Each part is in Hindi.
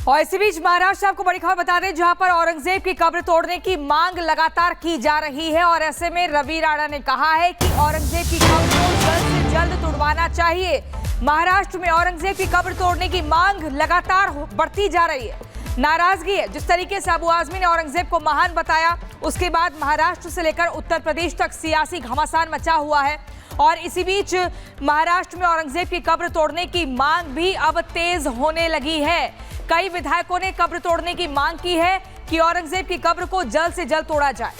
और इसी बीच महाराष्ट्र आपको बड़ी खबर बता दें, जहां पर औरंगजेब की कब्र तोड़ने की मांग लगातार की जा रही है और ऐसे में रवि राणा ने कहा है कि औरंगजेब की कब्र को जल्द से जल्द तुड़वाना चाहिए। महाराष्ट्र में औरंगजेब की कब्र तोड़ने की मांग लगातार बढ़ती जा रही है। नाराजगी है। जिस तरीके से अबू आजमी ने औरंगजेब को महान बताया, उसके बाद महाराष्ट्र से लेकर उत्तर प्रदेश तक सियासी घमासान मचा हुआ है और इसी बीच महाराष्ट्र में औरंगजेब की कब्र तोड़ने की मांग भी अब तेज होने लगी है। कई विधायकों ने कब्र तोड़ने की मांग की है कि औरंगजेब की कब्र को जल्द से जल्द तोड़ा जाए।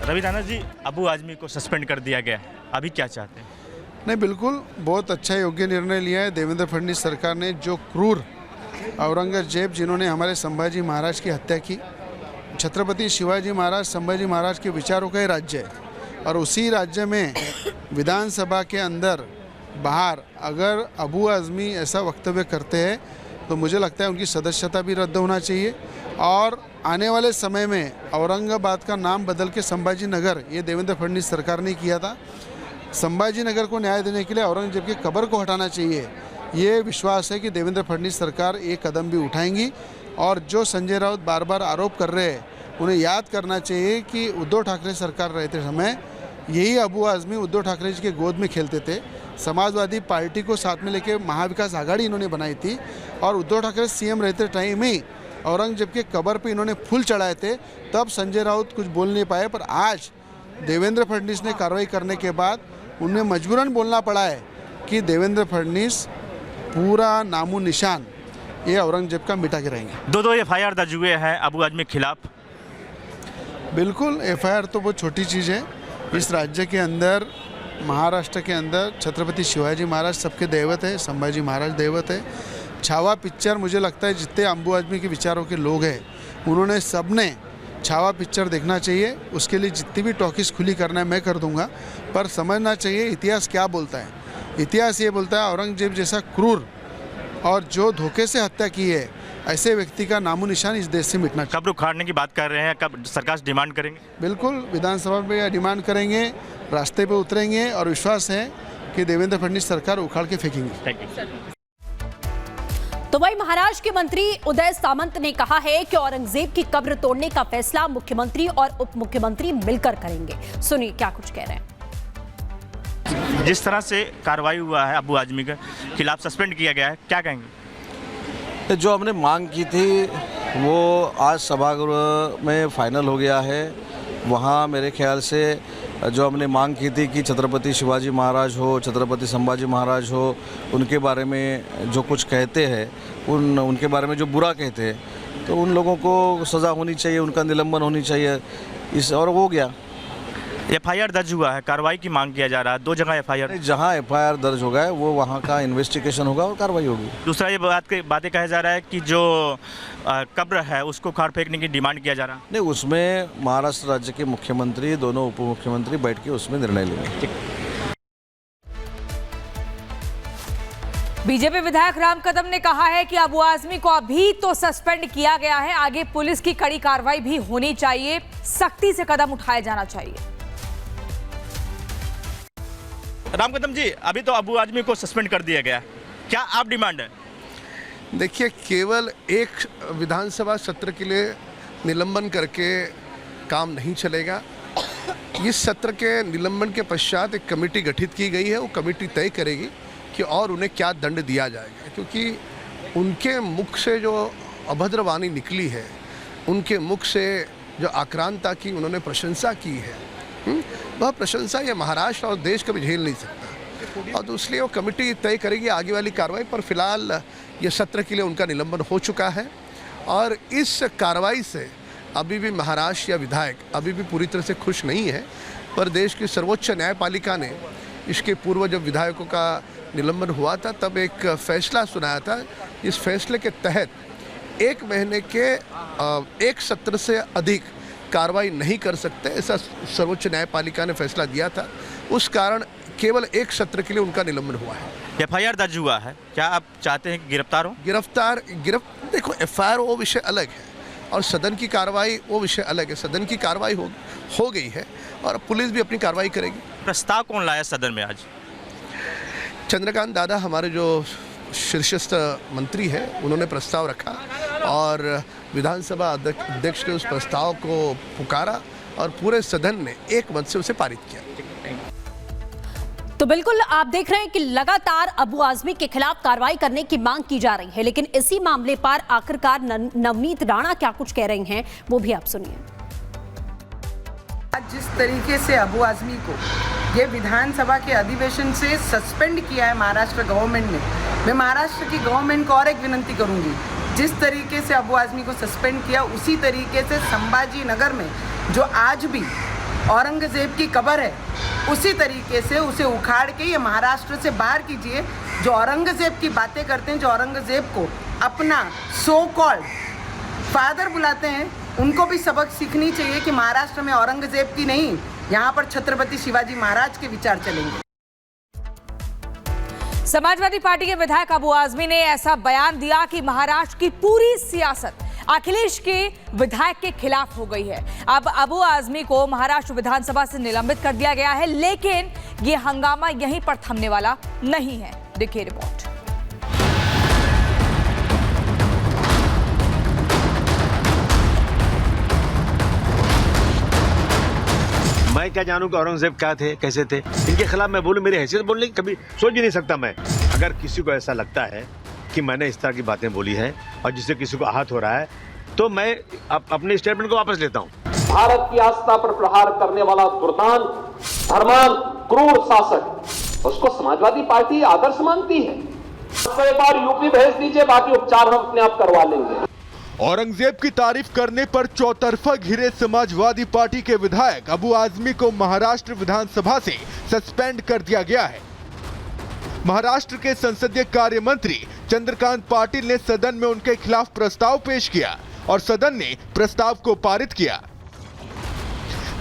रवि राणा जी, अबू आजमी को सस्पेंड कर दिया गया, अभी क्या चाहते हैं? नहीं, बिल्कुल बहुत अच्छा योग्य निर्णय लिया है देवेंद्र फडणवीस सरकार ने। जो क्रूर औरंगजेब जिन्होंने हमारे संभाजी महाराज की हत्या की, छत्रपति शिवाजी महाराज संभाजी महाराज के विचारों का ही राज्य है और उसी राज्य में विधानसभा के अंदर बाहर अगर अबू आजमी ऐसा वक्तव्य करते हैं तो मुझे लगता है उनकी सदस्यता भी रद्द होना चाहिए और आने वाले समय में औरंगाबाद का नाम बदल के संभाजी नगर, ये देवेंद्र फडणवीस सरकार ने किया था। संभाजी नगर को न्याय देने के लिए औरंगजेब की कब्र को हटाना चाहिए। ये विश्वास है कि देवेंद्र फडणवीस सरकार एक कदम भी उठाएंगी और जो संजय राउत बार बार आरोप कर रहे हैं उन्हें याद करना चाहिए कि उद्धव ठाकरे सरकार रहते समय यही अबू आजमी उद्धव ठाकरे जी के गोद में खेलते थे। समाजवादी पार्टी को साथ में लेकर महाविकास आघाड़ी इन्होंने बनाई थी और उद्धव ठाकरे सीएम रहते टाइम ही औरंगजेब के कब्र पे इन्होंने फूल चढ़ाए थे। तब संजय राउत कुछ बोल नहीं पाए, पर आज देवेंद्र फडणवीस ने कार्रवाई करने के बाद उन्हें मजबूरन बोलना पड़ा है कि देवेंद्र फडणवीस पूरा नामो निशान ये औरंगजेब का मिटा के रहेंगे। दो एफआईआर दर्ज हुए हैं अबू आजमी के खिलाफ। बिल्कुल, एफआईआर तो बहुत छोटी चीज़ है। इस राज्य के अंदर, महाराष्ट्र के अंदर छत्रपति शिवाजी महाराज सबके दैवत है, संभाजी महाराज दैवत है। छावा पिक्चर, मुझे लगता है जितने अबू आजमी के विचारों के लोग हैं उन्होंने सबने छावा पिक्चर देखना चाहिए। उसके लिए जितनी भी टॉकीज खुली करना है मैं कर दूंगा, पर समझना चाहिए इतिहास क्या बोलता है। इतिहास ये बोलता है औरंगजेब जैसा क्रूर और जो धोखे से हत्या की है ऐसे व्यक्ति का नामो निशान इस देश से मिटना चाहिए। कब्र उखाड़ने की बात कर रहे हैं, कब सरकार डिमांड करेंगे? बिल्कुल, विधानसभा में डिमांड करेंगे, रास्ते पे उतरेंगे और विश्वास है कि देवेंद्र फडणवीस सरकार उखाड़ के फेंकेंगे। Thank you. तो वही महाराष्ट्र के मंत्री उदय सामंत ने कहा है कि औरंगजेब की कब्र तोड़ने का फैसला मुख्यमंत्री और उप मुख्यमंत्री मिलकर करेंगे। सुनिए क्या कुछ कह रहे हैं। जिस तरह से कार्रवाई हुआ है अबू आजमी के खिलाफ, सस्पेंड किया गया है, क्या कहेंगे? जो हमने मांग की थी वो आज सभागृह में फाइनल हो गया है। वहाँ मेरे ख्याल से जो हमने मांग की थी कि छत्रपति शिवाजी महाराज हो, छत्रपति संभाजी महाराज हो, उनके बारे में जो कुछ कहते हैं, उनके बारे में जो बुरा कहते हैं, तो उन लोगों को सज़ा होनी चाहिए, उनका निलंबन होनी चाहिए। और वो हो गया। एफआईआर दर्ज हुआ है, कार्रवाई की मांग किया जा रहा है। 2 जगह एफआईआर, जहाँ एफआईआर दर्ज होगा है वो वहाँ का इन्वेस्टिगेशन होगा और कार्रवाई होगी। दूसरा ये बातें कहा जा रहा है कि जो कब्र है उसको उखाड़ फेंकने की डिमांड किया जा रहा है। नहीं, उसमें महाराष्ट्र राज्य के मुख्यमंत्री, दोनों उप मुख्यमंत्री बैठ के उसमें निर्णय लेंगे। बीजेपी विधायक राम कदम ने कहा है कि अबू आजमी को अभी तो सस्पेंड किया गया है, आगे पुलिस की कड़ी कार्रवाई भी होनी चाहिए, सख्ती से कदम उठाया जाना चाहिए। राम कदम जी, अभी तो अबू आजमी को सस्पेंड कर दिया गया, क्या आप डिमांड है? देखिए, केवल एक विधानसभा सत्र के लिए निलंबन करके काम नहीं चलेगा। इस सत्र के निलंबन के पश्चात एक कमेटी गठित की गई है, वो कमेटी तय करेगी कि और उन्हें क्या दंड दिया जाएगा, क्योंकि उनके मुख से जो अभद्र वाणी निकली है, उनके मुख से जो आक्रांता की उन्होंने प्रशंसा की है, वह प्रशंसा ये महाराष्ट्र और देश कभी झेल नहीं सकता। और दूसरी वो कमेटी तय करेगी आगे वाली कार्रवाई, पर फिलहाल ये सत्र के लिए उनका निलंबन हो चुका है और इस कार्रवाई से अभी भी महाराष्ट्र या विधायक अभी भी पूरी तरह से खुश नहीं है। पर देश की सर्वोच्च न्यायपालिका ने इसके पूर्व जब विधायकों का निलंबन हुआ था तब एक फैसला सुनाया था। इस फैसले के तहत 1 महीने के एक सत्र से अधिक कार्रवाई नहीं कर सकते, ऐसा सर्वोच्च न्यायपालिका ने फैसला दिया था। उस कारण केवल एक सत्र के लिए उनका निलंबन हुआ है। एफआईआर दर्ज हुआ है, क्या आप चाहते हैं कि गिरफ्तार हो? देखो, एफआईआर वो विषय अलग है और सदन की कार्रवाई वो विषय अलग है। सदन की कार्रवाई हो गई है और पुलिस भी अपनी कार्रवाई करेगी। प्रस्ताव कौन लाया सदन में आज? चंद्रकांत दादा हमारे जो शीर्षस्थ मंत्री है, उन्होंने प्रस्ताव रखा और विधानसभा अध्यक्ष ने उस प्रस्ताव को पुकारा और पूरे सदन ने एक मत से उसे पारित किया। तो बिल्कुल आप देख रहे हैं कि लगातार अबू आजमी के खिलाफ कार्रवाई करने की मांग की जा रही है, लेकिन इसी मामले पर आखिरकार नवनीत राणा क्या कुछ कह रही हैं वो भी आप सुनिए। आज जिस तरीके से अबू आजमी को ये विधानसभा के अधिवेशन से सस्पेंड किया है महाराष्ट्र गवर्नमेंट ने, मैं महाराष्ट्र की गवर्नमेंट को और एक विनती करूंगी, जिस तरीके से अबू आजमी को सस्पेंड किया उसी तरीके से संभाजी नगर में जो आज भी औरंगजेब की कब्र है उसी तरीके से उसे उखाड़ के ये महाराष्ट्र से बाहर कीजिए। जो औरंगजेब की बातें करते हैं, जो औरंगजेब को अपना सो कॉल्ड फादर बुलाते हैं, उनको भी सबक सीखनी चाहिए कि महाराष्ट्र में औरंगजेब की नहीं, यहाँ पर छत्रपति शिवाजी महाराज के विचार चलेंगे। समाजवादी पार्टी के विधायक अबू आजमी ने ऐसा बयान दिया कि महाराष्ट्र की पूरी सियासत अखिलेश के विधायक के खिलाफ हो गई है। अब अबू आजमी को महाराष्ट्र विधानसभा से निलंबित कर दिया गया है, लेकिन ये हंगामा यहीं पर थमने वाला नहीं है। देखिए रिपोर्ट। मैं क्या जानूं कि औरंगजेब क्या थे, कैसे थे। इनके खिलाफ मैं बोलूं, मेरी हैसियत बोलने की कभी सोच भी नहीं सकता मैं। अगर किसी को ऐसा लगता है कि मैंने इस तरह की बातें बोली हैं और जिससे किसी को आहत हो रहा है, तो मैं अपने स्टेटमेंट को वापस लेता हूं। भारत की आस्था पर प्रहार करने वाला दुर्दांत, धर्मांत, क्रूर शासक, उसको समाजवादी पार्टी आदर्श मानती है। तो एक बार यूपी भेज दीजिए, बाकी उपचार हम अपने आप करवा लेंगे। औरंगजेब की तारीफ करने पर चौतरफा घिरे समाजवादी पार्टी के विधायक अबू आजमी को महाराष्ट्र विधानसभा से सस्पेंड कर दिया गया है। महाराष्ट्र के संसदीय कार्य मंत्री चंद्रकांत पाटिल ने सदन में उनके खिलाफ प्रस्ताव पेश किया और सदन ने प्रस्ताव को पारित किया,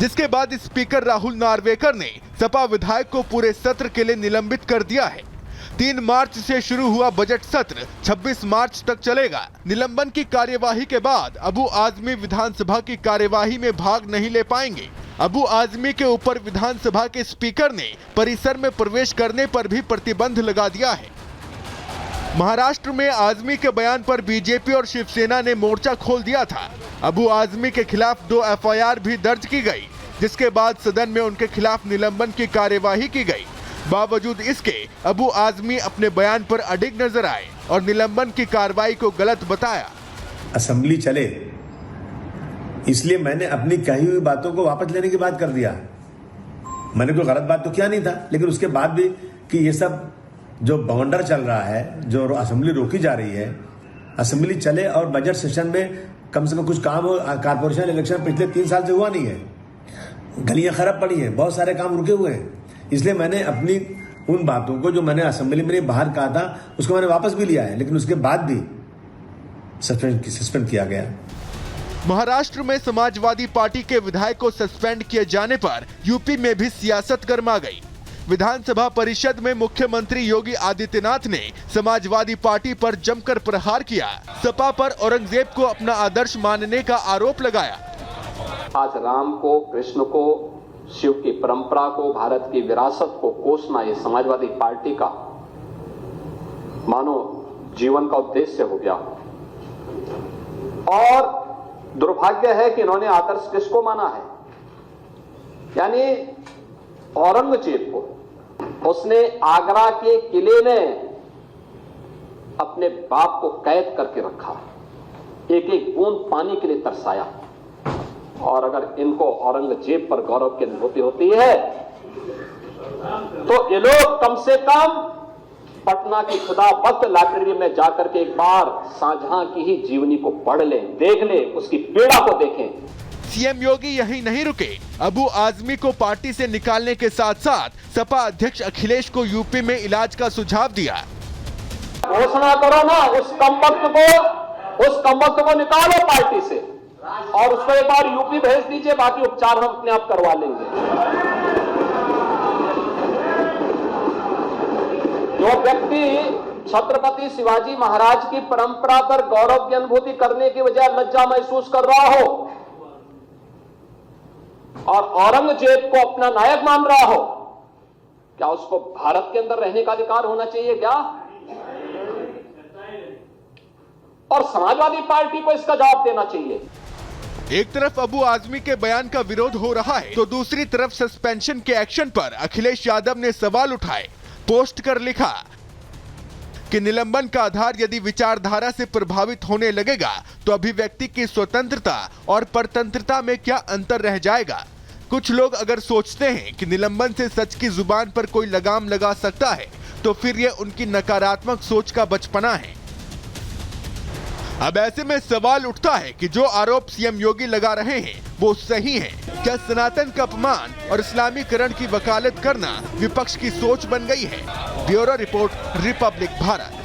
जिसके बाद स्पीकर राहुल नार्वेकर ने सपा विधायक को पूरे सत्र के लिए निलंबित कर दिया है। 3 मार्च से शुरू हुआ बजट सत्र 26 मार्च तक चलेगा। निलंबन की कार्यवाही के बाद अबू आजमी विधानसभा की कार्यवाही में भाग नहीं ले पाएंगे। अबू आजमी के ऊपर विधानसभा के स्पीकर ने परिसर में प्रवेश करने पर भी प्रतिबंध लगा दिया है। महाराष्ट्र में आजमी के बयान पर बीजेपी और शिवसेना ने मोर्चा खोल दिया था। अबू आजमी के खिलाफ 2 एफआईआर भी दर्ज की गई, जिसके बाद सदन में उनके खिलाफ निलंबन की कार्यवाही की गई। बावजूद इसके अबू आजमी अपने बयान पर अडिग नजर आए और निलंबन की कार्रवाई को गलत बताया। असेंबली चले इसलिए मैंने अपनी कही हुई बातों को वापस लेने की बात कर दिया। मैंने कोई गलत बात तो किया नहीं था, लेकिन उसके बाद भी कि ये सब जो बवंडर चल रहा है, जो असेंबली रोकी जा रही है, असेंबली चले और बजट सेशन में कम से कम कुछ काम हो। कारपोरेशन इलेक्शन पिछले 3 साल से हुआ नहीं है, गलियां खराब पड़ी हैं, बहुत सारे काम रुके हुए हैं। इसलिए मैंने अपनी उन बातों को जो मैंने असेंबली में बाहर कहा था उसको मैंने वापस भी लिया है, लेकिन उसके बाद भी सस्पेंड किया गया। महाराष्ट्र में समाजवादी पार्टी के विधायक को सस्पेंड किए जाने पर यूपी में भी सियासत गर्मा गई। विधानसभा परिषद में मुख्यमंत्री योगी आदित्यनाथ ने समाजवादी पार्टी पर जमकर प्रहार किया। सपा पर औरंगजेब को अपना आदर्श मानने का आरोप लगाया। आज राम को, कृष्ण को, शिव की परंपरा को, भारत की विरासत को कोसना ये समाजवादी पार्टी का मानो जीवन का उद्देश्य हो गया। और दुर्भाग्य है कि इन्होंने आदर्श किसको माना है, यानी औरंगजेब को। उसने आगरा के किले में अपने बाप को कैद करके रखा, एक एक बूंद पानी के लिए तरसाया। और अगर इनको औरंगजेब पर गौरव की अनुभूति होती है तो ये लोग कम से कम पटना की खुदा वक्त लाइब्रेरी में जाकर के एक बार शाहजहां की ही जीवनी को पढ़ लें, देख लें, उसकी पीड़ा को देखें। सीएम योगी यहीं नहीं रुके। अबू आजमी को पार्टी से निकालने के साथ साथ सपा अध्यक्ष अखिलेश को यूपी में इलाज का सुझाव दिया। घोषणा करो ना, उस कमबख्त को निकालो पार्टी से और उसको एक बार यूपी भेज दीजिए, बाकी उपचार हम अपने आप करवा लेंगे। जो व्यक्ति छत्रपति शिवाजी महाराज की परंपरा पर गौरव की अनुभूति करने की बजाय लज्जा महसूस कर रहा हो और औरंगजेब को अपना नायक मान रहा हो, क्या उसको भारत के अंदर रहने का अधिकार होना चाहिए क्या? और समाजवादी पार्टी को इसका जवाब देना चाहिए। एक तरफ अबू आजमी के बयान का विरोध हो रहा है तो दूसरी तरफ सस्पेंशन के एक्शन पर अखिलेश यादव ने सवाल उठाए। पोस्ट कर लिखा कि निलंबन का आधार यदि विचारधारा से प्रभावित होने लगेगा तो अभिव्यक्ति की स्वतंत्रता और परतंत्रता में क्या अंतर रह जाएगा। कुछ लोग अगर सोचते हैं कि निलंबन से सच की जुबान पर कोई लगाम लगा सकता है तो फिर यह उनकी नकारात्मक सोच का बचपना है। अब ऐसे में सवाल उठता है कि जो आरोप सीएम योगी लगा रहे हैं वो सही है क्या? सनातन का अपमान और इस्लामीकरण की वकालत करना विपक्ष की सोच बन गई है? Bureau report, Republic Bharat.